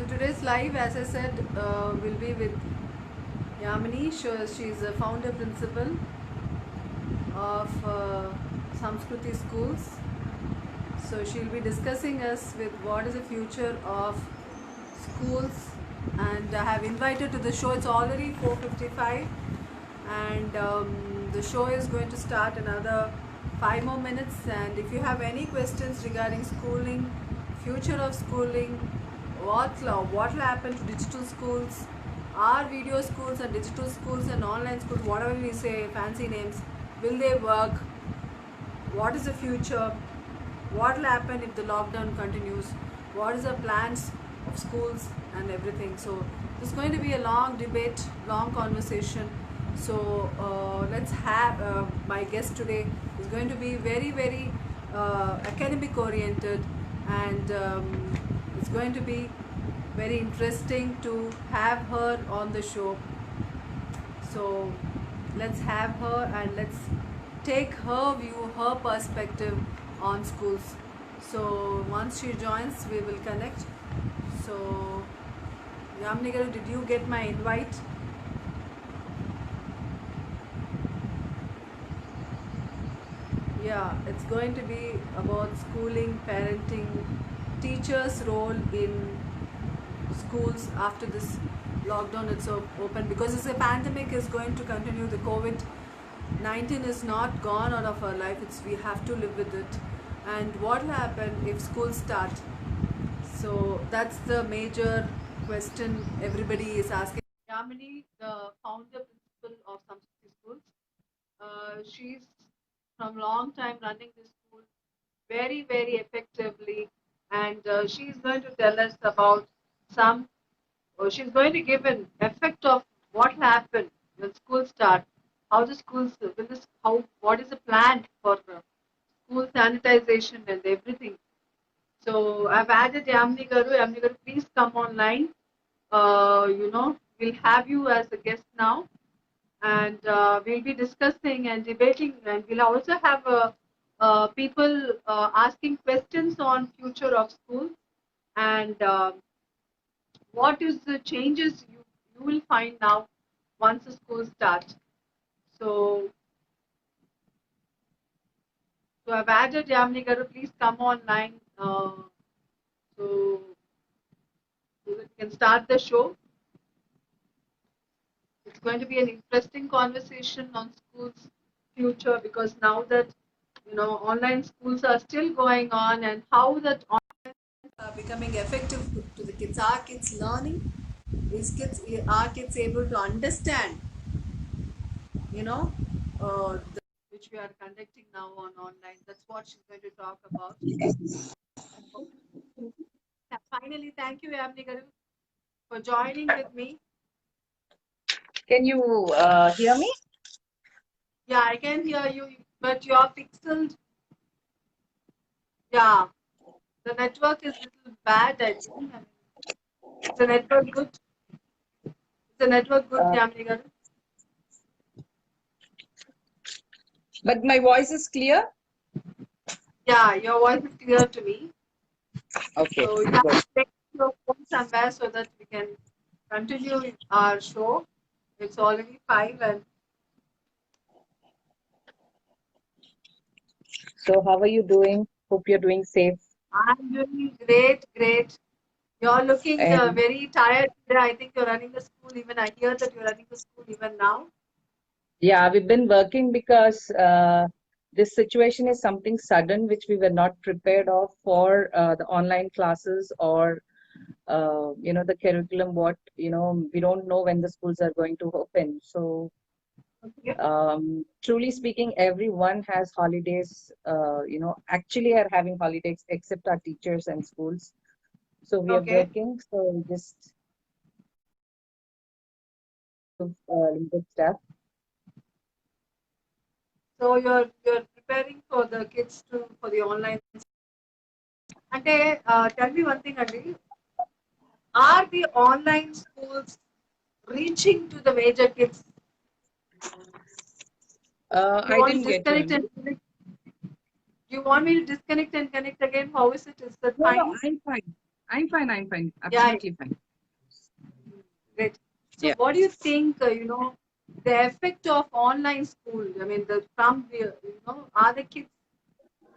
today's live, as I said, will be with Yamini. She's a founder principal of Samskruti schools. So she'll be discussing us with what is the future of schools, and I have invited to the show. It's already 4:55, and the show is going to start another 5 more minutes. And if you have any questions regarding schooling, future of schooling, what will happen to digital schools, our video schools and digital schools and online schools, whatever we say, fancy names, will they work? What is the future? What will happen if the lockdown continues? What is the plans of schools and everything? So this is going to be a long debate, long conversation. So let's have my guest today is going to be very academic oriented, and it's going to be very interesting to have her on the show. So let's have her and let's take her view, her perspective on schools. So once she joins, we will connect. So Yamini garu, did you get my invite? Yeah, it's going to be about schooling, parenting, teachers' role in schools after this lockdown it's open, because it's a pandemic is going to continue. The COVID-19 is not gone out of our life. We have to live with it. And what will happen if schools start? So that's the major question everybody is asking. Yamini, the founder principal of Samskruti Schools, she's from long time running this school very effectively, and she's going to tell us about some. She's going to give an effect of what will happen when schools start, how the schools will this, how what is the plan for school sanitization and everything. So I've added Yamini Garu. Yamini Garu, please come online. We'll have you as a guest now, and we'll be discussing and debating, and we'll also have people asking questions on future of school, and what is the changes you will find now once the school starts. So, so I've added Yamini Garu. Please come online. So that we can start the show. It's going to be an interesting conversation on schools' future, because now that online schools are still going on, and how that online are becoming effective to the kids. Are kids learning? Are kids able to understand? You know, which we are conducting now on online. That's what she's going to talk about. Finally, thank you, Yamini Garu, for joining with me. Can you hear me? Yeah, I can hear you, but you're pixeled. Yeah, the network is a little bad, I think. Is the network good? Is the network good, Yamini Garu? But my voice is clear? Yeah, your voice is clear to me. Okay. So you have to take your phone somewhere so that we can continue our show. It's already 5, and So how are you doing? Hope you're doing safe. I'm doing great. You're looking And very tired today. I think you're running the school. Even I hear that you're running the school even now. yeah, we've been working because this situation is something sudden which we were not prepared of for the online classes or the curriculum. We don't know when the schools are going to open. So Okay. truly speaking, everyone has holidays. Actually are having holidays except our teachers and schools. So we are Okay. working. So just limited stuff. So you're preparing for the kids for the online. And tell me one thing, Adi. Are the online schools reaching to the major kids? You I want to didn't get you. disconnect and connect? You want me to disconnect and connect again? How is it? Is that No, fine? I'm fine. I'm fine. I'm fine. Yeah, Absolutely fine. great. So, Yeah. what do you think? The effect of online school. I mean, are the kids,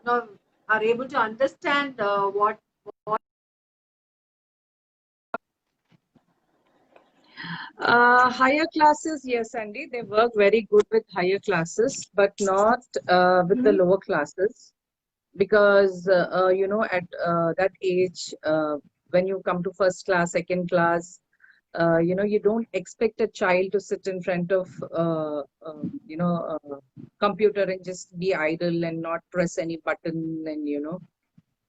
are able to understand what? Higher classes, yes, Andy, they work very good with higher classes, but not with the Mhm. lower classes because at that age, when you come to first class, second class, you don't expect a child to sit in front of computer and just be idle and not press any button and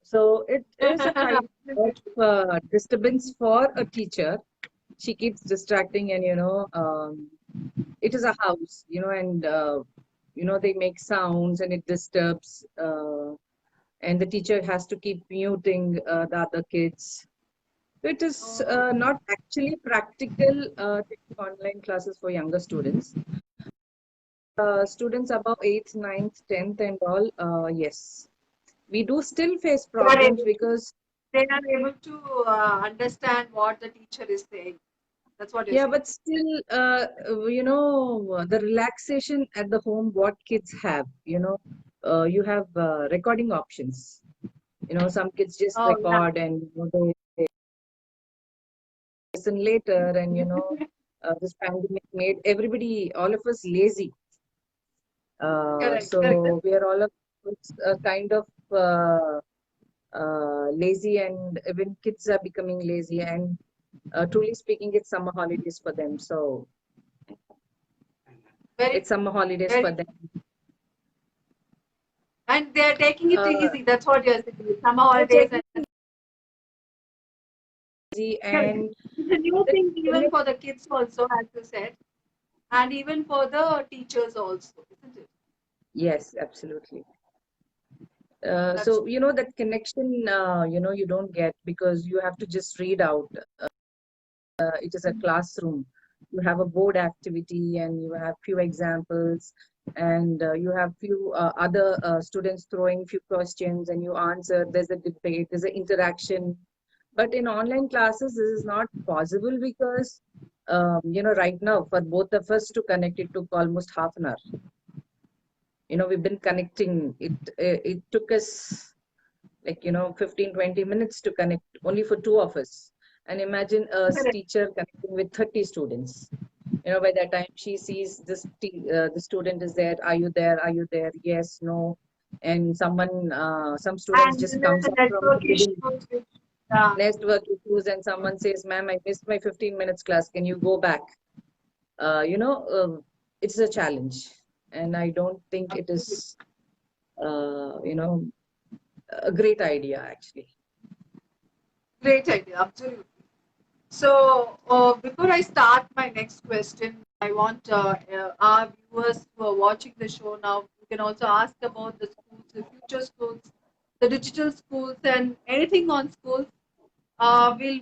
so it is a kind of Absolutely true. disturbance for a teacher. She keeps distracting and it is a house, and they make sounds and it disturbs and the teacher has to keep muting the other kids. It is Oh, not actually practical taking online classes for younger students. Students above 8th, 9th, 10th and all, yes. We do still face they are problems able because they are able to understand what the teacher is saying. That's what you're yeah, saying. but still, the relaxation at the home, what kids have, you have recording options. Some kids just Oh, yeah. record and they listen later. And, this pandemic made everybody, all of us lazy. Correct, correct. So we are all of us kind of lazy, and even kids are becoming lazy. And truly speaking, it's summer holidays for them. So Very it's true. summer holidays for Very them. true. And they're taking it Uh, easy. That's what you're saying. Summer they're holidays taking and it easy, correct. and It's a new the thing even limit, for the kids also, as you said, and even for the teachers also, isn't it? yes, absolutely. That's So that connection, you don't get because you have to just read out. It is a classroom. You have a board activity, and you have few examples, and you have few other students throwing few questions, and you answer. There's a debate. There's an interaction. But in online classes, this is not possible because right now for both of us to connect, it took almost half an hour. We've been connecting. It took us like 15, 20 minutes to connect only for two of us. And imagine a correct. teacher connecting with 30 students. By that time she sees the student is there. Are you there? Are you there? Yes, no. And some students And just then there's comes a up from the network middle. issues which, uh, Network issues, and someone says, "Ma'am, I missed my 15 minutes class. Can you go back?" uh, you know it's a challenge, and I don't think it absolutely. is a great idea actually. Great idea, absolutely. So, before I start my next question, I want our viewers who are watching the show now, you can also ask about the schools, the future schools, the digital schools, and anything on schools. We'll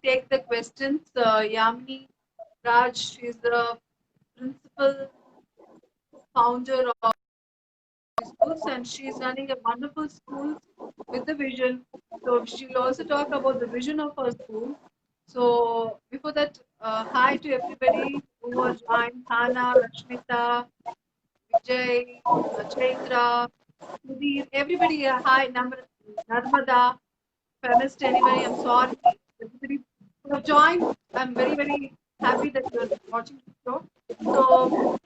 take the questions. Yamini Raj, she's the principal founder of schools, and she's running a wonderful school with the vision. So she'll also talk about the vision of her school. So before that, hi to everybody who are joined: Hana, Rashmita, Vijay, Chaitra, Sudhir, everybody. Hi, Narmada. If I missed anybody, I'm sorry. Everybody who have joined, I'm very, very happy that you're watching the show. So,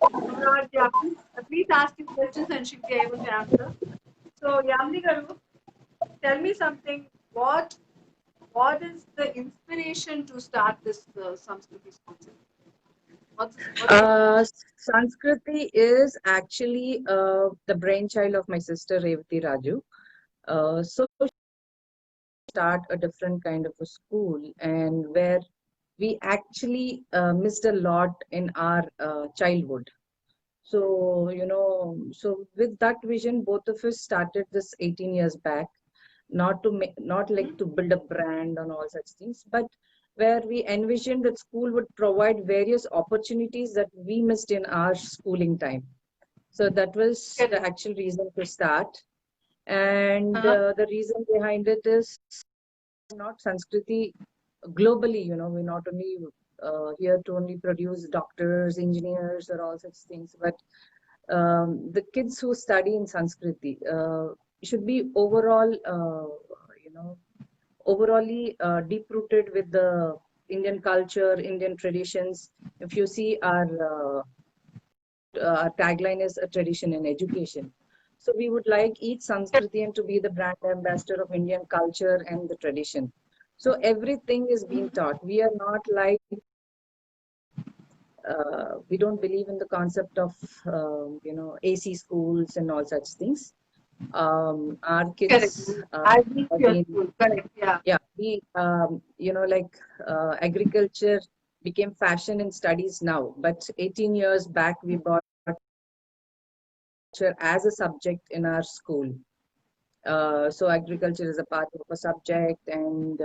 yeah, please ask your questions and she'll be able to answer. So, Yamni Garu, tell me something. What is the inspiration to start this Samskriti school? What's the uh, Sanskriti is actually the brainchild of my sister Revati Raju. So start a different kind of a school, and where we actually missed a lot in our childhood. So, so with that vision, both of us started this 18 years back, not to make, not like to build a brand and all such things, but where we envisioned that school would provide various opportunities that we missed in our schooling time. So that was the correct? actual reason to start. And Uh-huh. the reason behind it is not Sanskriti globally, we're not only here to only produce doctors, engineers, or all such things, but the kids who study in Sanskriti should be overally deep rooted with the Indian culture, Indian traditions. If you see our tagline is a tradition in education. So we would like each Sanskritian to be the brand ambassador of Indian culture and the tradition. So everything is being taught. We are not like, we don't believe in the concept of, AC schools and all such things. Our Correct. kids I've been to have your been, school. Correct. Yeah. yeah, agriculture became fashion in studies now, but 18 years back, we brought agriculture as a subject in our school. So agriculture is a part of a subject, and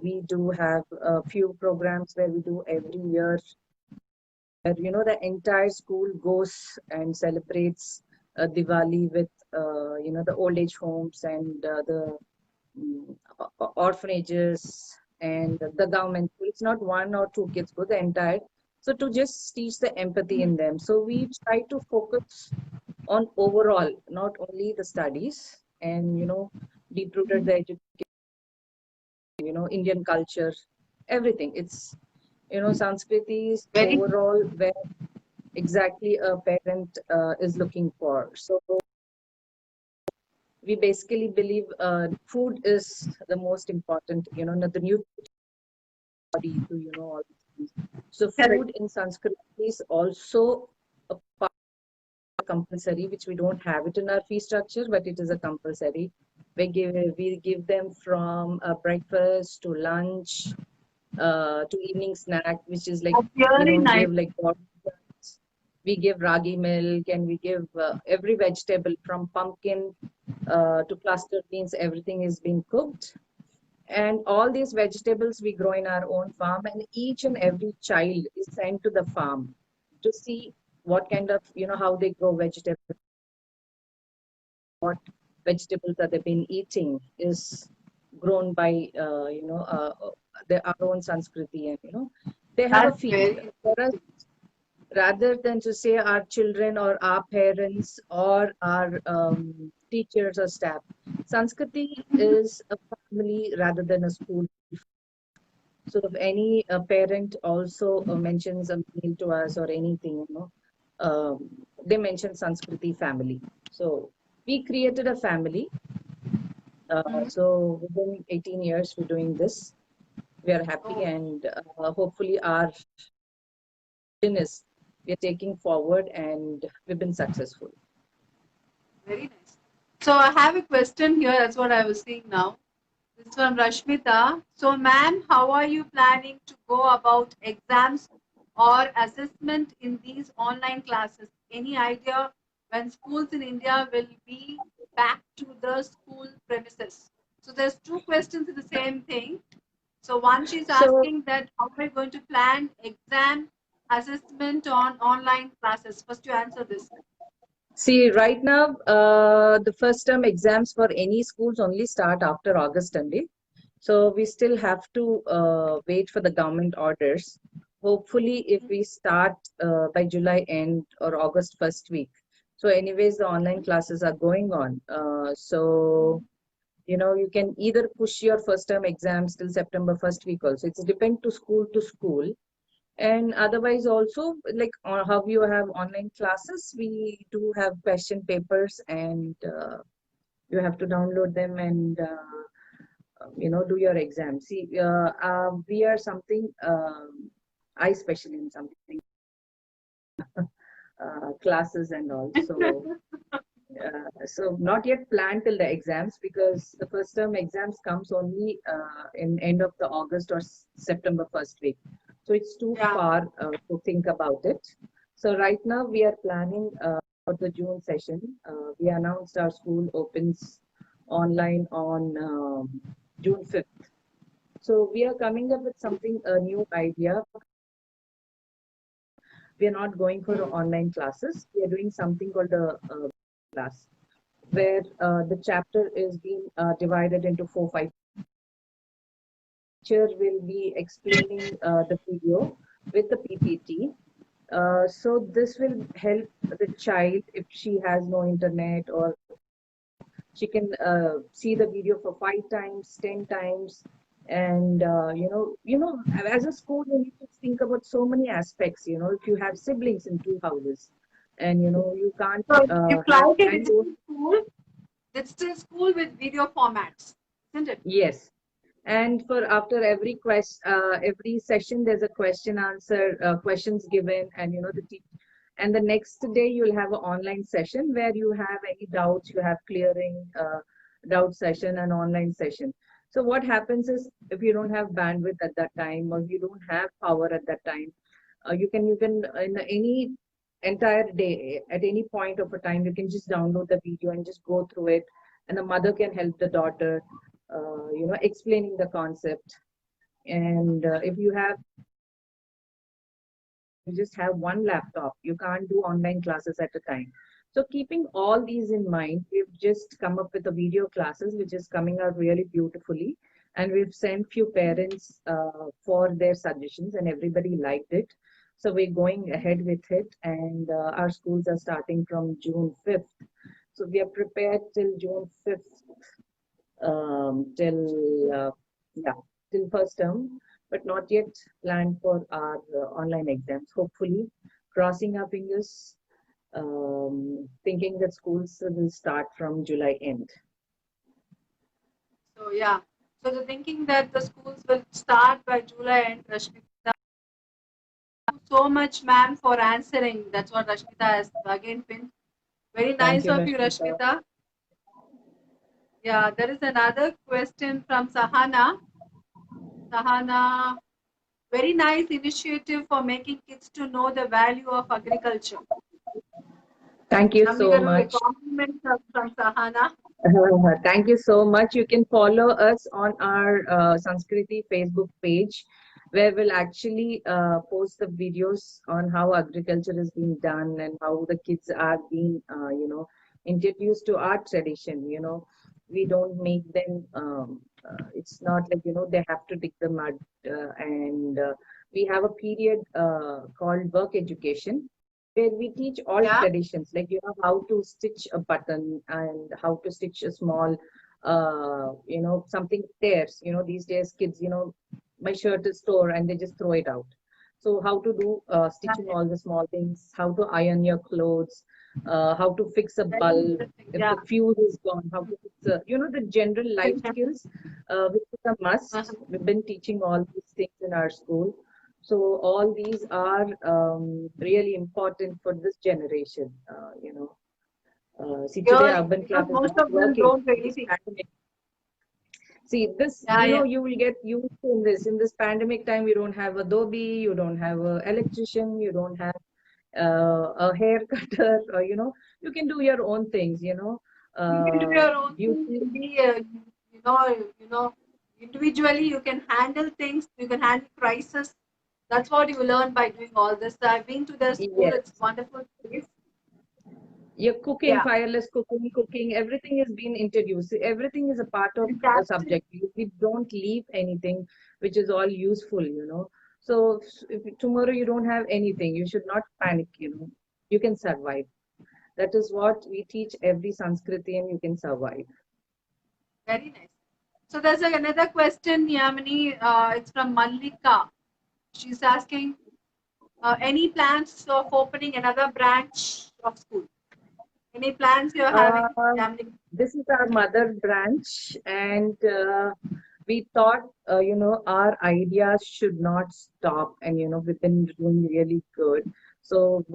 we do have a few programs where we do every year. The entire school goes and celebrates Diwali with the old age homes and the orphanages and the government. It's not one or two kids go, the entire. So to just teach the empathy in them. So we try to focus on overall, not only the studies, and deep rooted the education, Indian culture, everything. It's Sanskriti is Very overall where exactly a parent is looking for. So we basically believe food is the most important, the new body to all these things. So correct. food in Sanskrit is also a part compulsory, which we don't have it in our fee structure, but it is a compulsory. We give them from breakfast to lunch to evening snack, which is like That's really nice. give like we give ragi milk, and we give every vegetable from pumpkin to cluster beans. Everything is being cooked, and all these vegetables we grow in our own farm, and each and every child is sent to the farm to see what kind of how they grow vegetables, what vegetables that they've been eating is grown by our own Sanskriti, and they have a That's field. very For us, rather than to say our children or our parents or our teachers or staff, Sanskriti is a family rather than a school. So if any parent also mentions a meal to us or anything, they mention Sanskriti family. So we created a family. So within 18 years, we're doing this. We are happy, oh, and hopefully our vision is we are taking forward, and we've been successful. very nice. So I have a question here. That's what I was seeing now. This is from Rashmita. So, ma'am, how are you planning to go about exams or assessment in these online classes? Any idea when schools in India will be back to the school premises? So, there's two questions in the same thing. So, one she's So asking that how are you going to plan exam assessment on online classes? First, you answer this. see, right now, the first term exams for any schools only start after August only. So we still have to wait for the government orders. Hopefully, if we start by July end or August first week. So anyways, the online classes are going on. So you can either push your first term exams till September first week also. It's depend to school. And otherwise also, like how you have online classes, we do have question papers, and you have to download them and do your exam. See, we are something, I especially in something classes and all. So not yet planned till the exams, because the first term exams comes only in end of the August or September first week. So it's too Yeah. far to think about it. So right now we are planning for the June session. We announced our school opens online on June 5th. So we are coming up with something, a new idea. We are not going for online classes. We are doing something called a class, where the chapter is being divided into 4, 5. teacher will be explaining the video with the PPT. So this will help the child if she has no internet, or she can see the video for 5 times, 10 times. And as a school, you need to think about so many aspects. If you have siblings in two houses, and you can't So you have like a handover. digital school with video formats, isn't it? Yes. And for after every session, there's a question answer, questions given, and and the next day you'll have an online session where you have any doubts, you have clearing doubt session and online session. So what happens is, if you don't have bandwidth at that time, or you don't have power at that time, you can in any entire day, at any point of a time, you can just download the video and just go through it, and the mother can help the daughter explaining the concept. And if you just have one laptop, you can't do online classes at a time. So keeping all these in mind, we've just come up with a video classes which is coming out really beautifully, and we've sent few parents for their suggestions, and everybody liked it. So we're going ahead with it, and our schools are starting from June 5th. So we are prepared till June 5th, till yeah, till first term, but not yet planned for our online exams. Hopefully, crossing our fingers, thinking that schools will start from July end. So yeah. So the thinking that the schools will start by July end, Rashmita. Thank you so much, ma'am, for answering. That's what Rashmita has again pinned. Very Thank nice you, of you, Rashmita. Rashmita. Yeah, there is another question from Sahana. Sahana, very nice initiative for making kids to know the value of agriculture. Thank you Namni so garu, a much. compliment from Sahana. Thank you so much. You can follow us on our Sanskriti Facebook page, where we'll actually post the videos on how agriculture is being done, and how the kids are being, introduced to our tradition. We don't make them. It's not like they have to dig the mud, and we have a period called work education, where we teach all Yeah. traditions, like how to stitch a button, and how to stitch a small something tears. These days kids, my shirt is torn and they just throw it out. So how to do stitching all the small things, how to iron your clothes, how to fix a Very bulb interesting. if Yeah. the fuse is gone, how to fix the general life skills, which is a must. We've been teaching all these things in our school. So all these are really important for this generation. See, today Here, urban because club is most not of them working. don't do This anything. pandemic. See, this, Yeah, yeah. you will get used to in this pandemic time. You don't have Adobe, you don't have an electrician, you don't have a hair cutter, or you can do your own things. You can do your own thing. Beauty. Be, individually you can handle things. You can handle crisis. That's what you learn by doing all this. I've been to the school. Yes. It's wonderful place. Your cooking, Yeah. fireless cooking, everything has been introduced. Everything is a part of the Fantastic. subject. We don't leave anything which is all useful. So if tomorrow you don't have anything, you should not panic. You can survive. That is what we teach every Sanskriti, and you can survive. Very nice. So there's another question, Yamini. It's from Mallika. She's asking, any plans of opening another branch of school? Any plans you're having, Yamini? This is our mother branch, and we thought, our ideas should not stop, and we've been doing really good. So,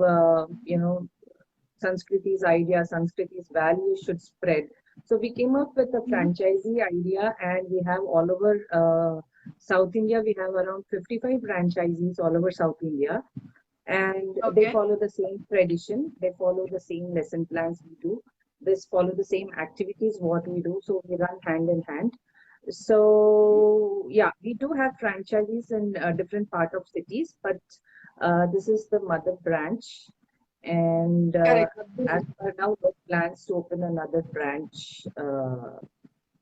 Sanskriti's idea, Sanskriti's values should spread. So we came up with a franchisee idea, and we have all over South India. We have around 55 franchisees all over South India, and they Okay. follow the same tradition. They follow the same lesson plans we do. This follow the same activities what we do. So we run hand in hand. So yeah, we do have franchises in different part of cities, but this is the mother branch. And Correct. as per now, we plans to open another branch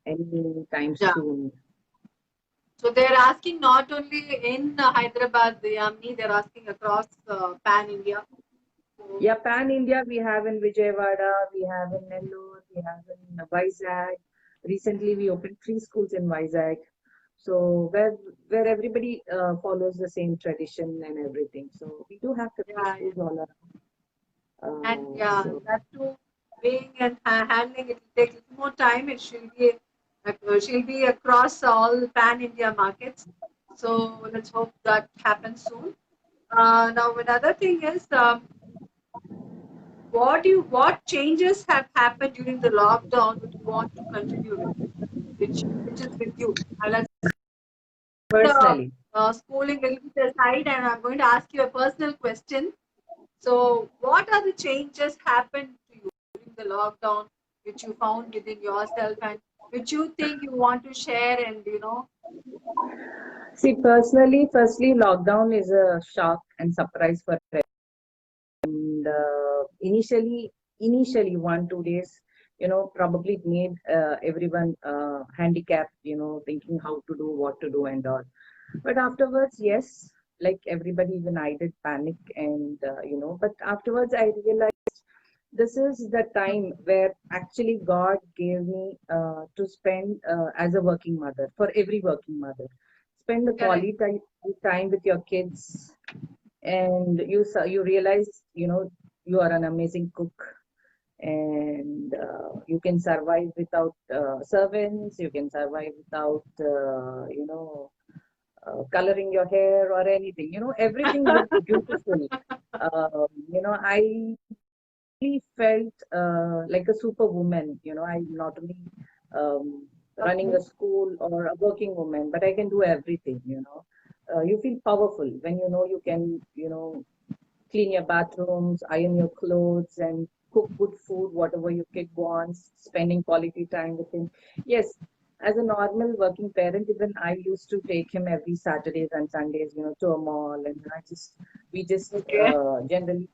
any time Yeah. soon. So they're asking not only in Hyderabad, Yamini, they're asking across pan India. So, Yeah, pan India, we have in Vijayawada, we have in Nellore, we have in Vizag. Recently, we opened 3 schools in Vizag. So where everybody follows the same tradition and everything. So we do have 50 yeah, yeah. schools all around. And yeah, So that too, weighing and handling it will take a little more time. She'll be across all pan India markets. So let's hope that happens soon. Now another thing is, what changes have happened during the lockdown which you want to continue with, which is with you. Let's put the personally, schooling a little bit aside, and I'm going to ask you a personal question. So, what are the changes happened to you during the lockdown, which you found within yourself, and which you think you want to share? And see, personally, firstly, lockdown is a shock and surprise for and initially 1 2 days, probably it made everyone handicapped, thinking how to do, what to do, and all. But afterwards, yes, like everybody, even I did panic, and but afterwards I realized this is the time where actually God gave me to spend as a working mother, for every working mother. Spend the correct. quality time with your kids, and you realize, you are an amazing cook, and you can survive without servants, you can survive without coloring your hair or anything, everything looked beautiful. I really felt like a superwoman. I'm not only um, running Okay. a school or a working woman, but I can do everything. You feel powerful when you can, clean your bathrooms, iron your clothes, and cook good food, whatever your kid wants, spending quality time with him. Yes, as a normal working parent, even I used to take him every Saturdays and Sundays, to a mall, and we just Okay. generally,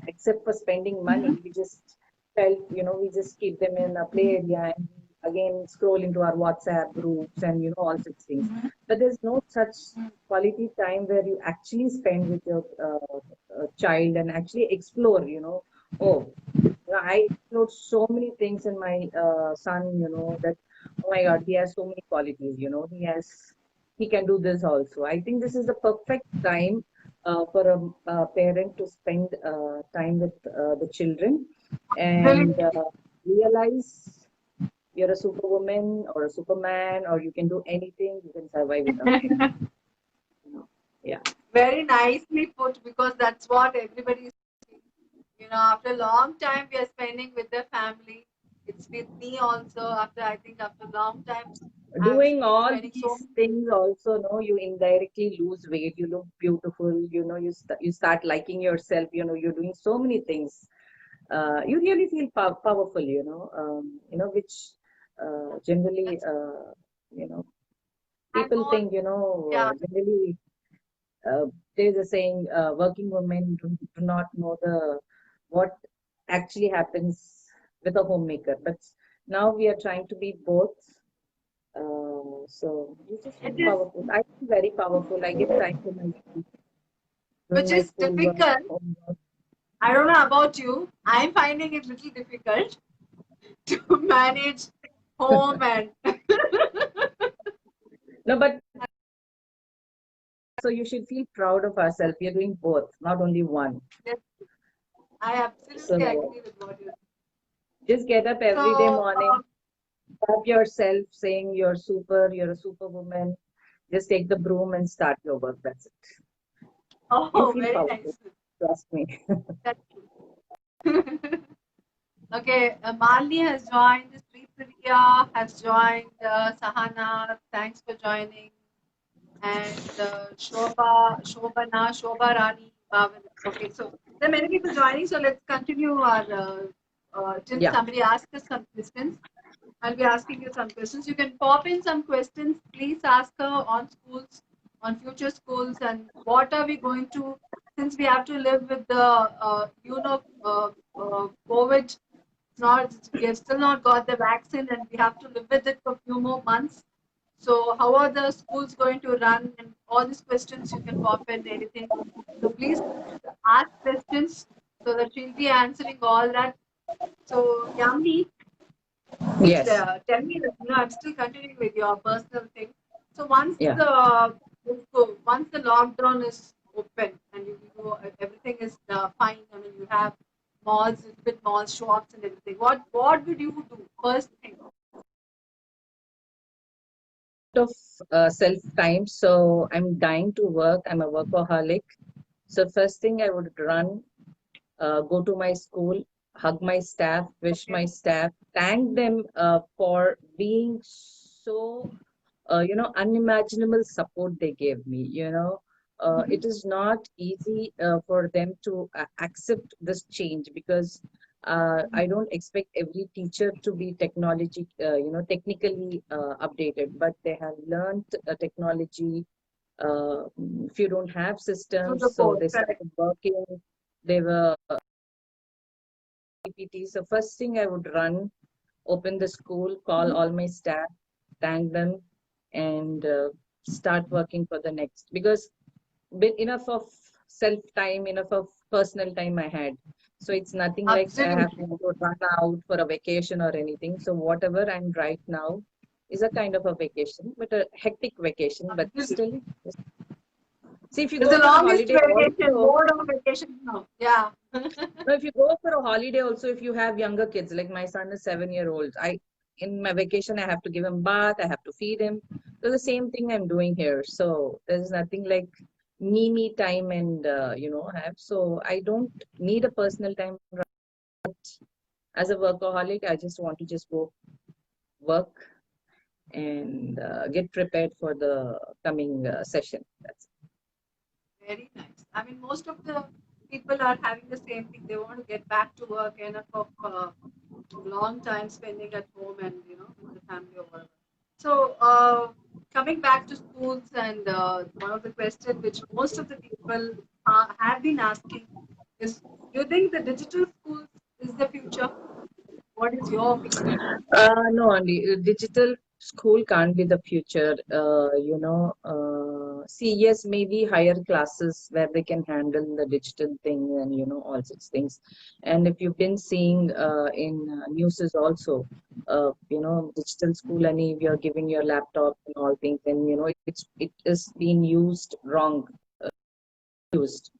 except for spending money, we just felt, we just keep them in a play area and again scroll into our WhatsApp groups and, all such things. But there's no such quality time where you actually spend with your child and actually explore, oh, I explored so many things in my son, that, oh my God, he has so many qualities, he can do this also. I think this is the perfect time for a parent to spend time with the children Really, and realize you're a superwoman or a superman, or you can do anything, you can survive without anything. Yeah. very nicely put, because that's what everybody is. After a long time we are spending with the family. It's with me also. After a long time, I've Doing been all spending so these things also, no, you indirectly lose weight, you look beautiful, you start liking yourself, you're doing so many things. You really feel powerful, which generally, you know, and people all. think, Yeah, generally, there's a saying, working women do not know what actually happens with a homemaker. But now we are trying to be both. So you just feel it is, powerful. I feel very powerful. I give time to my doing which my is schoolwork, difficult. homework. I don't know about you. I'm finding it little difficult to manage home and No, but so you should feel proud of ourselves. We are doing both, not only one. yes, I absolutely So agree with what you said. just get up every day So, morning, love yourself, saying you're a superwoman. Just take the broom and start your work. That's it. You feel very powerful. nice. Trust me. That's true. Okay, Malini has joined, Sri Priya has joined, Sahana, thanks for joining, and Shobha Rani, Bhavan. Okay, so there are many people joining, so let's continue our till Yeah. somebody asks us some questions. I'll be asking you some questions. You can pop in some questions. Please ask her on schools, on future schools, and what are we going to, since we have to live with the, COVID. Not, we have still not got the vaccine, and we have to live with it for a few more months. So how are the schools going to run? And all these questions you can pop in anything. So please ask questions so that she'll be answering all that. So Yamini, please Yes. tell me that, I'm still continuing with your personal thing. So once Yeah. the lockdown is open and everything is fine, I mean you have malls, little bit malls, shops and everything. What would you do first thing? Of self time. So I'm dying to work. I'm a workaholic. So first thing I would run, go to my school, hug my staff, wish Okay. my staff, thank them for being so unimaginable support they gave me. Mm-hmm. It is not easy for them to accept this change because I don't expect every teacher to be technically updated, but they have learned technology. If you don't have Through systems, the so board, they correct. started working. They were PPT. So first thing I would run, open the school, call Mm-hmm. all my staff, thank them, and start working for the next. Because been enough of self time, enough of personal time I had. So it's nothing like I have Absolutely. to run out for a vacation or anything. So whatever I'm right now is a kind of a vacation, but a hectic vacation. But still, Absolutely. see if you It's go the for a longest holiday vacation, also. mode of vacation now. Yeah. No, if you go for a holiday also, if you have younger kids, like my son is 7 year old, in my vacation I have to give him bath, I have to feed him. So the same thing I'm doing here. So there's nothing like me time and have. So I don't need a personal time. As a workaholic, I just want to just go work and get prepared for the coming session. That's Very nice. I mean, most of the people are having the same thing. They want to get back to work, enough of long time spending at home and with the family or whatever. So coming back to schools and one of the questions which most of the people have been asking is, do you think the digital schools is the future? What is your opinion? No, only digital school can't be the future. See, yes, maybe higher classes where they can handle the digital thing and all such things. And if you've been seeing in newses also, digital school, and if you're giving your laptop and all things, and it is being used wrong, used.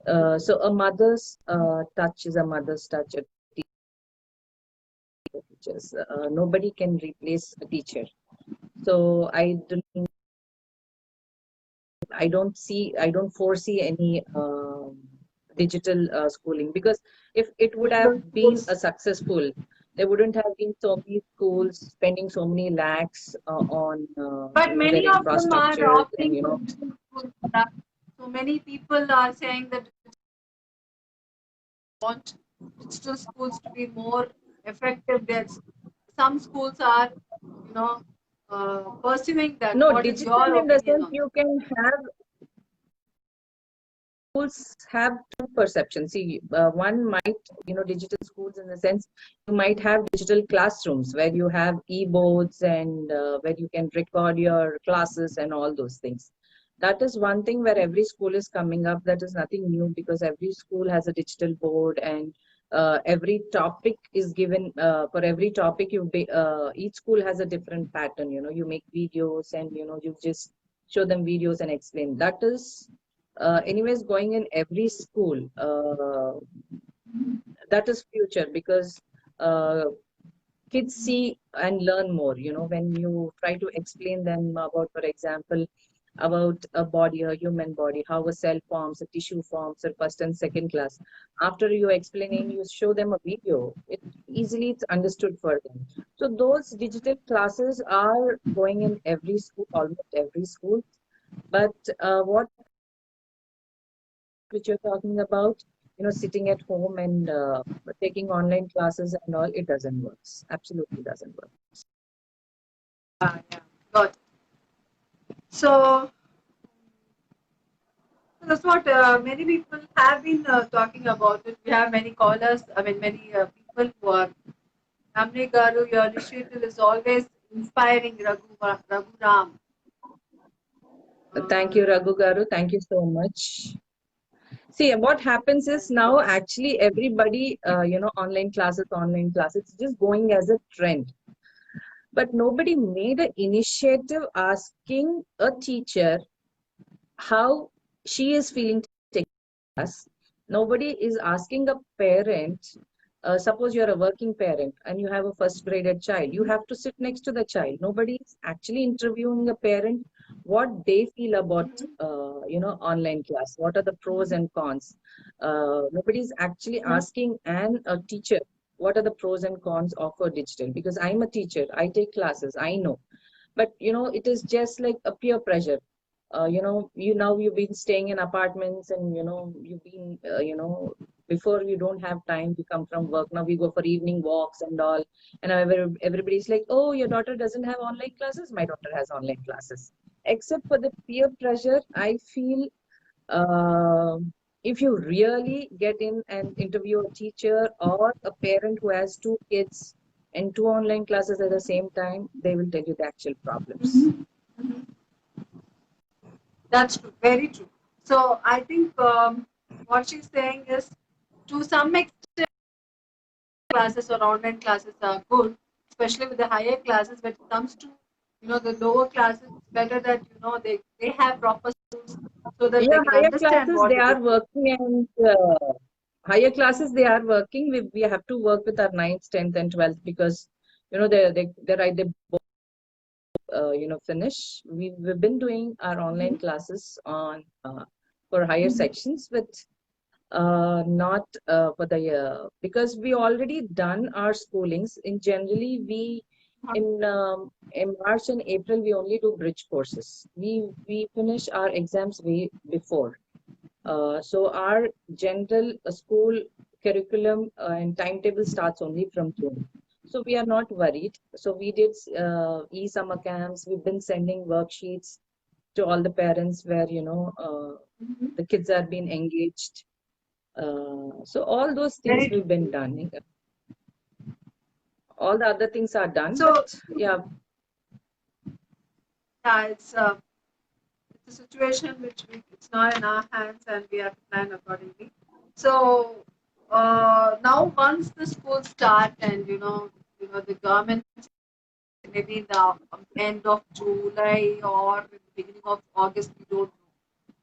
So a mother's touch is a mother's touch. Teachers. Nobody can replace a teacher. So I don't foresee any digital schooling because if it would have Digital been schools. a successful, there wouldn't have been so many schools spending so many lakhs on But their many of them are infrastructure and opting for digital schools for that. So many people are saying that want digital schools to be more effective. There's some schools are, you know, pursuing that. no What is digital your in the opinion sense on you can have schools have two perceptions. See, one might, digital schools in the sense you might have digital classrooms where you have e-boards and where you can record your classes and all those things. That is one thing where every school is coming up. That is nothing new because every school has a digital board and every topic is given for every topic each school has a different pattern. You make videos and you just show them videos and explain. That is anyways going in every school. That is future because uh, kids see and learn more. When you try to explain them about, for example, about a body, a human body, how a cell forms, a tissue forms, or first and second class. After you explaining, you show them a video. It's understood for them. So those digital classes are going in every school, almost every school. But what which you're talking about, sitting at home and taking online classes and all, it doesn't work. Absolutely doesn't work. that? Yeah, got it. So that's what many people have been talking about it. We have many callers. I mean, many people who are. Amne Garu, your initiative is always inspiring, Raghu Ram. Thank you, Raghu Garu. Thank you so much. See, what happens is now actually everybody, online classes, it's just going as a trend. But nobody made an initiative asking a teacher how she is feeling to take class. Nobody is asking a parent. Suppose you're a working parent and you have a first graded child, you have to sit next to the child. Nobody is actually interviewing a parent what they feel about online class. What are the pros and cons? Nobody is actually asking a teacher what are the pros and cons of a digital, because I'm a teacher, I take classes, I know. But it is just like a peer pressure. You've been staying in apartments, and you've been before, you don't have time to come from work. Now we go for evening walks and all, and everybody's like, oh, your daughter doesn't have online classes, my daughter has online classes. Except for the peer pressure, I feel uh, if you really get in and interview a teacher or a parent who has two kids and two online classes at the same time, they will tell you the actual problems. That's true, very true. So I think what she's saying is, to some extent, classes or online classes are good, especially with the higher classes. When it comes to the lower classes, it's better that they have proper schools so that they Yeah, can higher understand classes what they it is. are working, and higher classes they are working. We have to work with our 9th, 10th, and 12th, because they both finish. We've been doing our online classes on for higher sections, but not for the because we already done our schoolings. In generally, we in March and April we only do bridge courses. We finish our exams way before. So our general school curriculum and timetable starts only from June. So we are not worried. So we did e-summer camps. We've been sending worksheets to all the parents where the kids are being engaged. So all those things Very we've been true. done. All the other things are done, So but yeah, yeah, it's a situation which it's not in our hands, and we have to plan accordingly. So now once the schools start, and the government, maybe in the end of July or in the beginning of August, we don't know.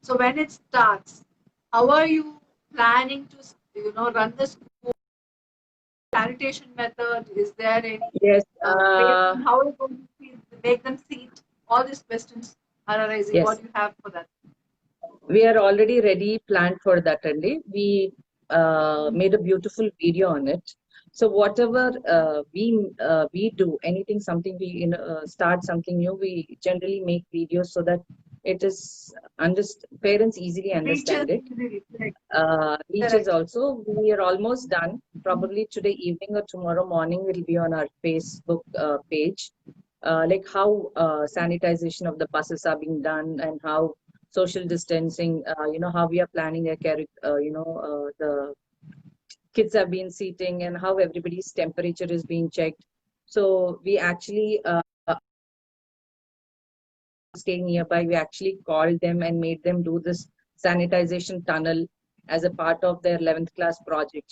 So when it starts, how are you planning to run the school? Sanitation method? Is there any yes, way? How are you going to make them seat? All these questions are arising. What yes. do you have for that? We are already ready, planned for that only. We made a beautiful video on it. So whatever we do, anything, something we start something new, we generally make videos so that it is parents easily Reaches understand it. easily. Correct. Reaches Correct. also. We are almost done. Probably today evening or tomorrow morning will be on our Facebook page. Like how sanitization of the buses are being done, and how social distancing, how we are planning a the kids have been seating, and how everybody's temperature is being checked. So we actually staying nearby, we actually called them and made them do this sanitization tunnel as a part of their 11th class project.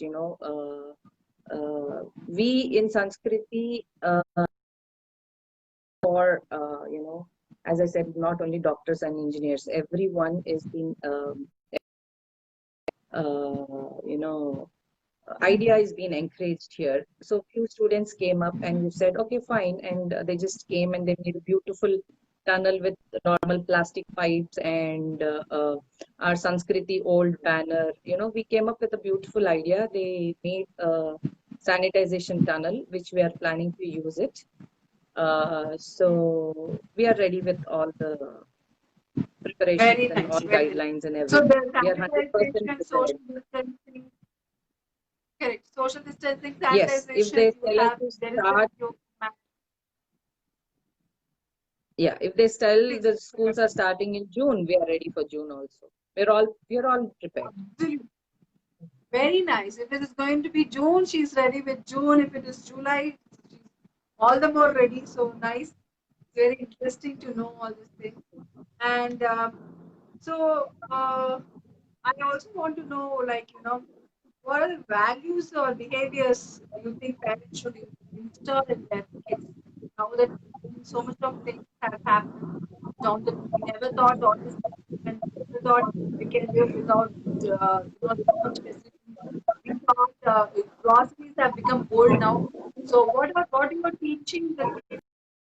We in Sanskriti for as I said, not only doctors and engineers, everyone is being idea is being encouraged here. So few students came up and we said, okay, fine, and they just came and they made a beautiful tunnel with normal plastic pipes and our Sanskriti old banner. We came up with a beautiful idea. They made a sanitization tunnel, which we are planning to use it. So we are ready with all the preparations Very and all nice. Very nice. guidelines and So everything. the We are 100% sanitization, prepared. social distancing, correct. Social distancing, Yes, if sanitization, they you tell us have, to there is this start, yeah, if they tell please. the schools are starting in June, we are ready for June also. We're all prepared. Very nice. If it is going to be June, she's ready with June. If it is July, she's all the more ready. So nice, very interesting to know all these things. And I also want to know, like, what are the values or behaviors you think parents should install in their kids now that so much of things have happened down the line? We never thought all this would happen. We never thought we can live without, so much facilities. We thought groceries have become gold now. So what you are teaching the kids?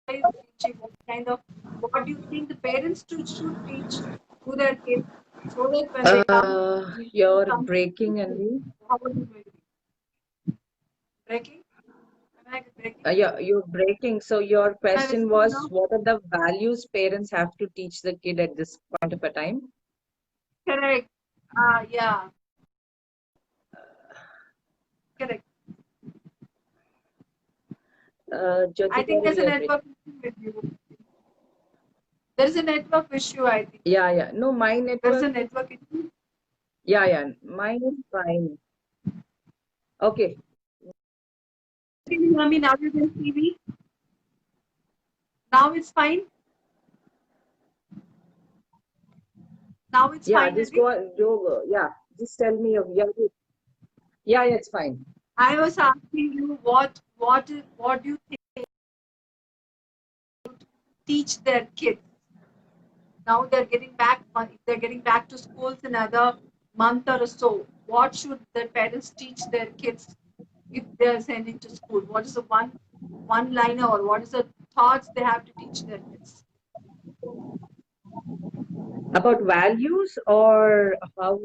Is teaching what kind of, what do you think the parents should teach to their kids so that when they come into You're some breaking, situation, Anvi. how are you going to be breaking? Am I breaking? You're breaking. So your Am I question visible was, now? what are the values parents have to teach the kid at this point of a time? Correct. Yeah, correct. I think Jyotika, there's a you're breaking. network issue with you. There's a network issue, I think. Yeah, yeah. No, my There's network a is, network issue. yeah, yeah. Mine is fine. Okay. Can you hear me now? You can see me. Now it's fine. Now it's Yeah, fine, just maybe. go. Yeah, just tell me. Yeah, yeah, yeah, it's fine. I was asking you what do you teach their kids? Now they're getting back to schools in another month or so. What should their parents teach their kids if they're sending to school? What is the one liner, or what is the thoughts they have to teach their kids? About values or how,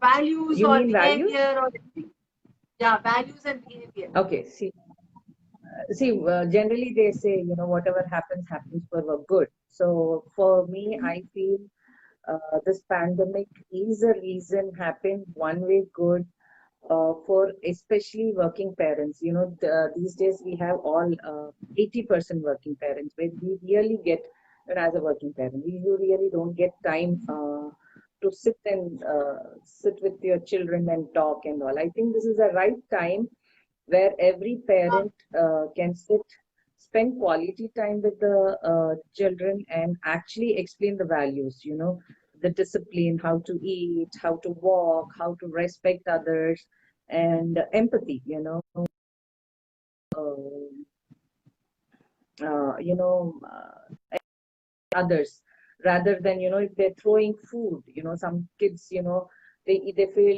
Values you or mean values? behavior or anything? Yeah, values and behavior. Okay, generally they say, whatever happens, happens for our good. So for me, Mhm. I feel this pandemic is a reason happened one way good for especially working parents. These days we have all 80% working parents, where we really get, as a working parent, you really don't get time to sit with your children and talk and all. I think this is the right time where every Uh, parent can spend quality time with the children and actually explain the values, the discipline, how to eat, how to walk, how to respect others, and empathy, uh, uh, you know, uh, others, rather than, if they're throwing food, some kids, they feel,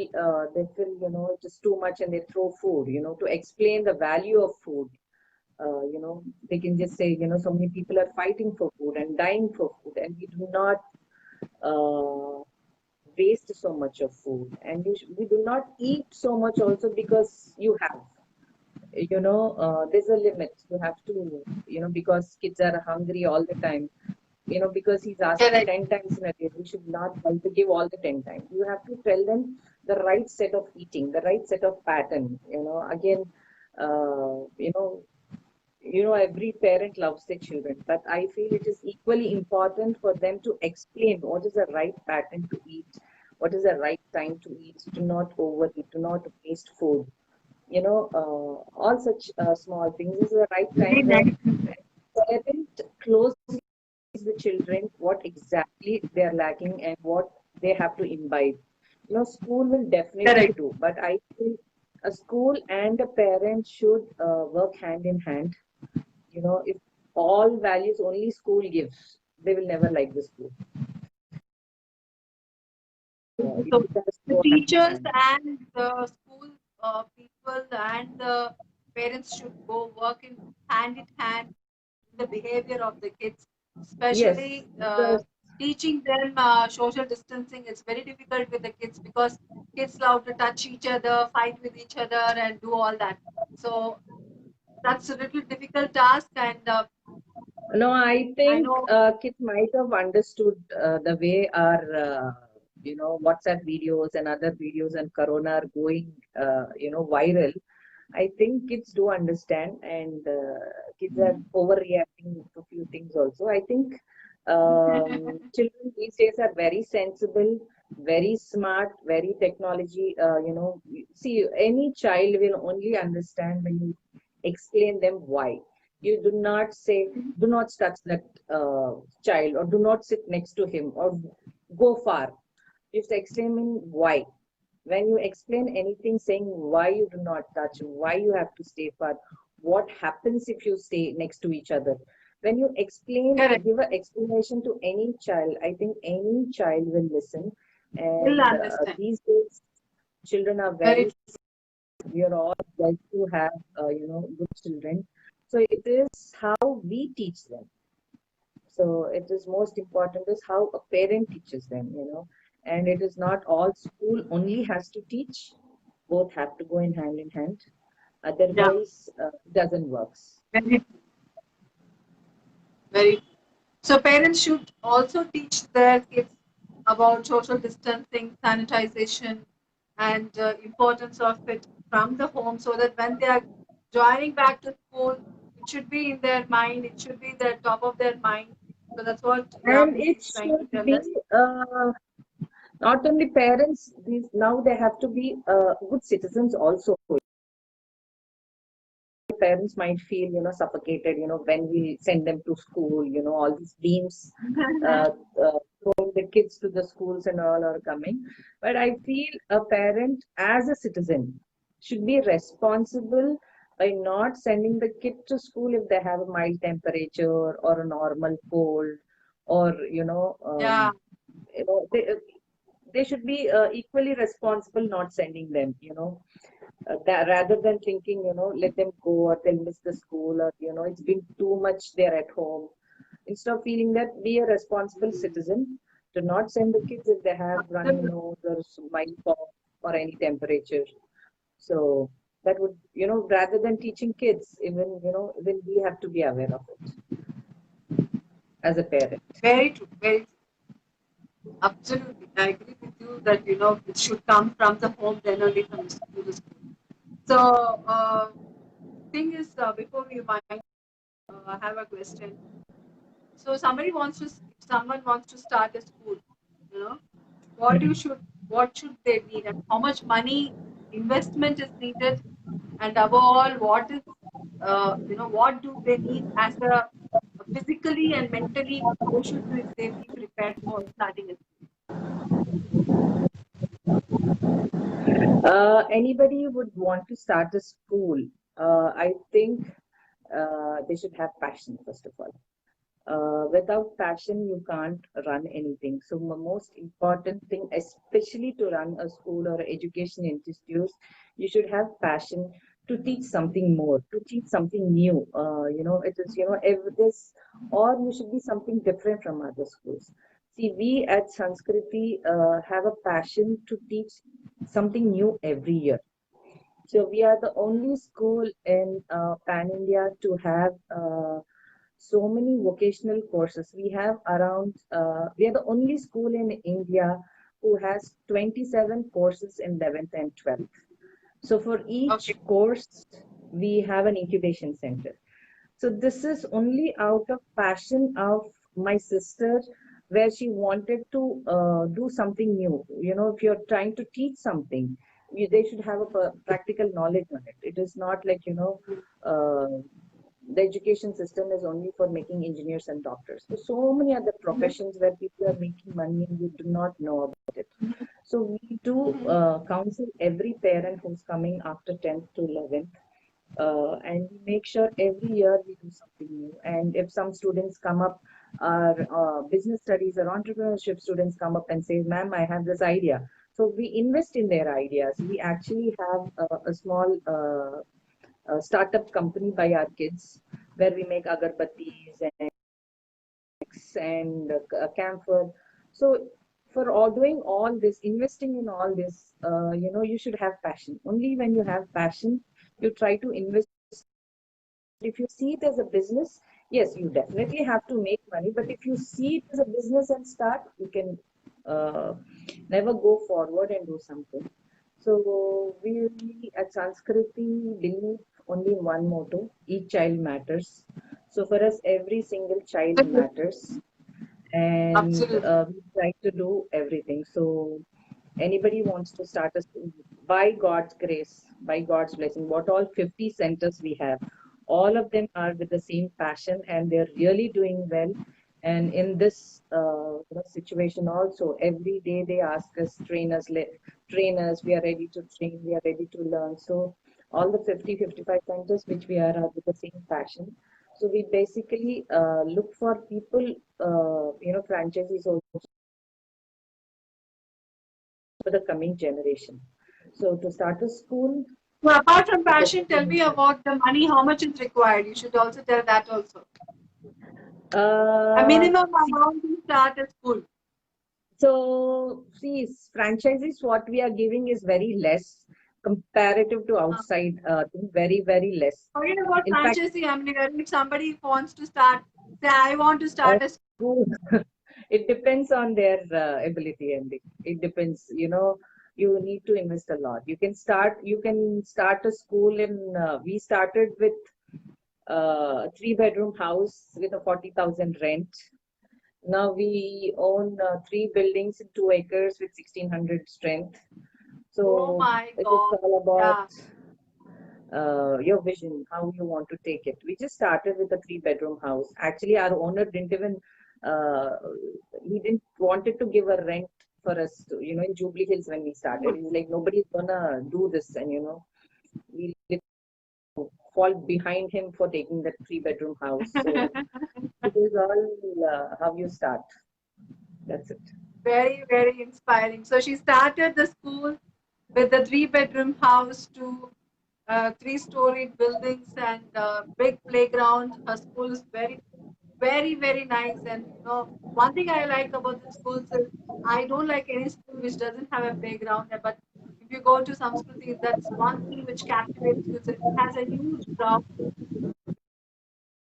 it is too much and they throw food, to explain the value of food. They can just say, so many people are fighting for food and dying for food, and we do not uh, waste so much of food, and we do not eat so much also because you have, there's a limit. You have to, because kids are hungry all the time, because he's asking correct. 10 times in a day, we should not try to give all the 10 times. You have to tell them the right set of eating, the right set of pattern, again, uh, you know, every parent loves their children, but I feel it is equally important for them to explain what is the right pattern to eat, what is the right time to eat, to not overeat, to not waste food. All such small things. This is the right Very time where nice. parent closely the children what exactly they are lacking and what they have to imbibe. School will definitely Correct. do, but I feel a school and a parent should work hand in hand. If all values only school gives, they will never like the school. So It has to the go hand in teachers hand. and the school people and the parents should go work in hand the behavior of the kids, Yes, especially because teaching them social distancing. It's very difficult with the kids because kids love to touch each other, fight with each other, and do all that. So that's a little difficult task, and no, I I think know. kids might have understood the way our WhatsApp videos and other videos and Corona are going viral. I think kids do understand, and kids are overreacting to few things also. I think children these days are very sensible, very smart, very technology. See, any child will only understand when you explain them why. You do not say, do not touch that child, or do not sit next to him, or go far. You have to explain him why. When you explain anything, saying why you do not touch, why you have to stay far, what happens if you stay next to each other. When you explain, Correct. give an explanation to any child, I think any child will listen. Will And understand. these days, children are Very very, we are all blessed to have, good children. So it is how we teach them. So it is most important is how a parent teaches them. And it is not all school only has to teach. Both have to go in hand. yeah. Otherwise, it doesn't works. Very very. So parents should also teach their kids about social distancing, sanitization, and importance of it from the home, so that when they are joining back to school, it should be in their mind. It should be the top of their mind. So that's what And Yamini it is trying to should tell be us. not only parents, these now they have to be good citizens also. Parents might feel suffocated when we send them to school, all these beams uh, throwing the kids to the schools and all are coming. But I feel a parent as a citizen should be responsible by not sending the kid to school if they have a mild temperature or a normal cold, or Yeah, they should be equally responsible not sending them, that rather than thinking, let them go or they'll miss the school, or, it's been too much there at home. Instead of feeling that, be a responsible citizen. Do not send the kids if they have runny absolutely. nose or mild cough or any temperature. So that would, rather than teaching kids, even we have to be aware of it as a parent. Very true. Very true. Absolutely. I agree with you that it should come from the home, then only from to the school. So thing is, before we might have a question. So someone wants to start a school, you know, what should they need, and how much money investment is needed, and above all, what do they need as a physically and mentally, how should they be prepared for starting a Anybody would want to start a school. I think they should have passion, first of all. Without passion, you can't run anything. So, the most important thing, especially to run a school or education institute, you should have passion to teach something more, to teach something new. It is, this, or you should be something different from other schools. See, we at Sanskriti have a passion to teach something new every year. So we are the only school in Pan India to have so many vocational courses. We are the only school in India who has 27 courses in 11th and 12th. So for each okay. course, we have an incubation center. So this is only out of passion of my sister, where she wanted to do something new. If you're trying to teach something, they should have a practical knowledge on it. It is not like, uh, the education system is only for making engineers and doctors. So many other professions where people are making money and you do not know about it. So we do counsel every parent who's coming after 10th to 11th, and we make sure every year we do something new. And if some students come up, our business studies or entrepreneurship students come up and say, ma'am, I have this idea. So we invest in their ideas. We actually have a small startup company by our kids, where we make agarbattis and camphor. So for all doing all this, investing in all this, you should have passion. Only when you have passion, you try to invest. If you see it as a business, yes, you definitely have to make money. But if you see it as a business and start, you can uh, never go forward and do something. So we at Sanskriti believe only in one motto: each child matters. So for us, every single child matters, and Absolutely. we try to do everything. So anybody wants to start a school, by God's grace, by God's blessing, what all 50 centers we have, all of them are with the same passion and they're really doing well. And in this situation also, every day they ask us, trainers, we are ready to train, we are ready to learn. So all the 50, 55 centers which we are with the same passion. So we basically look for people, franchisees also for the coming generation. So to start a school, So apart from with the passion, tell me about the money. How much is required? You should also tell that also. A minimum amount to start a school. so see, franchises what we are giving is very less comparative to outside. Very very less. Forget about In fact, franchisee. I mean, if somebody wants to start, say, I want to start a school, it depends on their ability, and it depends. You need to invest a lot. You can start a school in. We started with a 3-bedroom house with a 40,000 rent. Now we own 3 buildings in 2 acres with 1,600 strength. Oh So my it is God. all about Yeah. your vision, how you want to take it. We just started with a 3-bedroom house. Actually, our owner didn't even, uh, he didn't wanted to give a rent for us to, in Jubilee Hills when we started. He's like, nobody's gonna do this. And, we fall behind him for taking that 3-bedroom house. So it is all how you start. That's it. Very, very inspiring. So she started the school with the 3-bedroom house to 3-storied buildings and big playground. Her school is very, very, very nice. And one thing I like about the schools is I don't like any school which doesn't have a playground. But if you go to Samskriti, that's one thing which captivates you. It has a huge ground.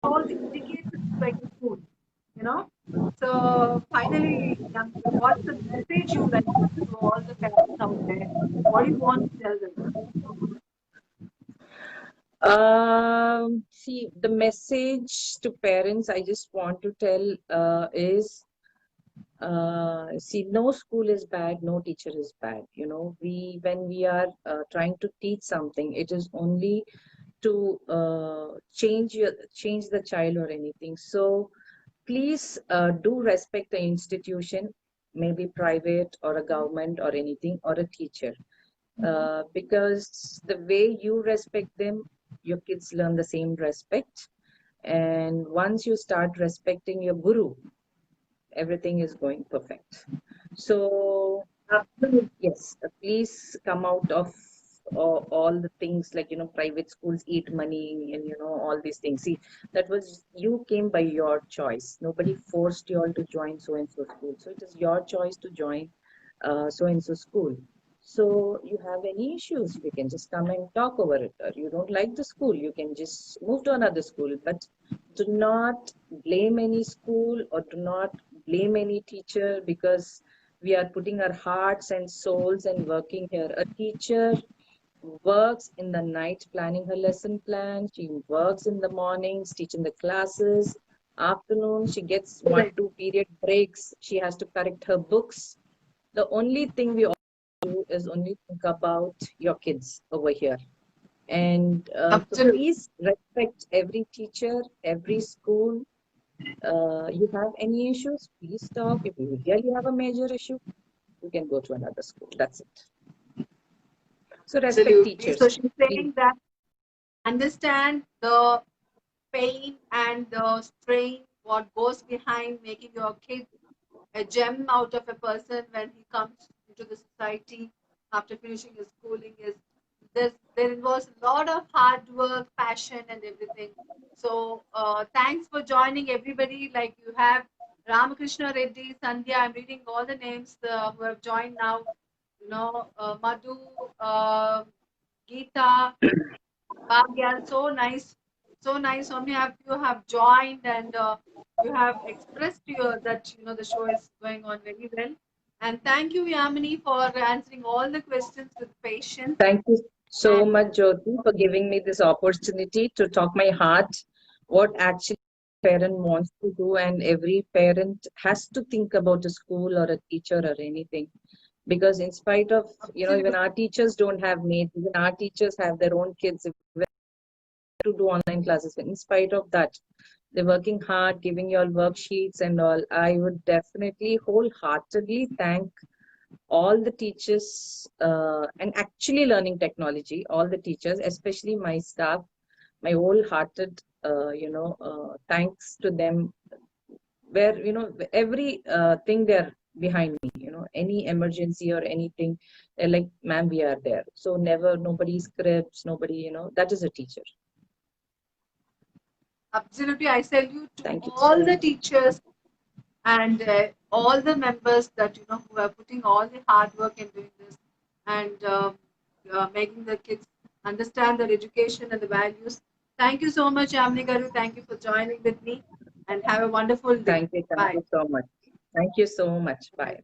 All indicates it's like a school, you know. So finally, what's the message you like to give to all the parents out there? What do you want to tell them? See, the message to parents I just want to tell is see, no school is bad, no teacher is bad. When we are trying to teach something, it is only to change the child or anything. So please do respect the institution, maybe private or a government or anything, or a teacher. Because the way you respect them, your kids learn the same respect. And once you start respecting your guru, everything is going perfect. So, yes, please come out of all the things like, private schools eat money and, all these things. See, that was, you came by your choice. Nobody forced you all to join so and so school. So it is your choice to join so and so school. So you have any issues, we can just come and talk over it. Or you don't like the school, you can just move to another school. But do not blame any school or do not blame any teacher, because we are putting our hearts and souls and working here. A teacher works in the night planning her lesson plan. She works in the mornings teaching the classes. Afternoon, she gets 1-2 period breaks. She has to correct her books. The only thing we do is only think about your kids over here. And so please respect every teacher, every school. You have any issues, please talk. If you really have a major issue, you can go to another school. That's it. So respect teachers. So she's saying that understand the pain and the strain, what goes behind making your kid a gem out of a person when he comes into the society after finishing his schooling. Is there involves a lot of hard work, passion, and everything. So thanks for joining, everybody. Like you have Ramakrishna Reddy, Sandhya. I'm reading all the names who have joined now. Madhu, Geeta, Bhavya. So nice, so nice. How many of you have joined and you have expressed that the show is going on very well. And thank you, Yamini, for answering all the questions with patience. Thank you so much, Jyoti, for giving me this opportunity to talk my heart, what actually a parent wants to do, and every parent has to think about a school or a teacher or anything. Because in spite of, even Absolutely. our teachers don't have maids, even our teachers have their own kids to do online classes. In spite of that, they're working hard, giving you all worksheets and all. I would definitely wholeheartedly thank all the teachers and actually learning technology, all the teachers, especially my staff, my wholehearted, thanks to them, where, every thing they're behind me, any emergency or anything, they're like, ma'am, we are there. So never, nobody scripts, nobody, that is a teacher. Absolutely. I salute to Thank you so all the much. teachers and all the members that who are putting all the hard work in doing this and making the kids understand their education and the values. Thank you so much, Yamini Garu. Thank you for joining with me and have a wonderful day. Thank you Bye. so much. Thank you so much. Bye.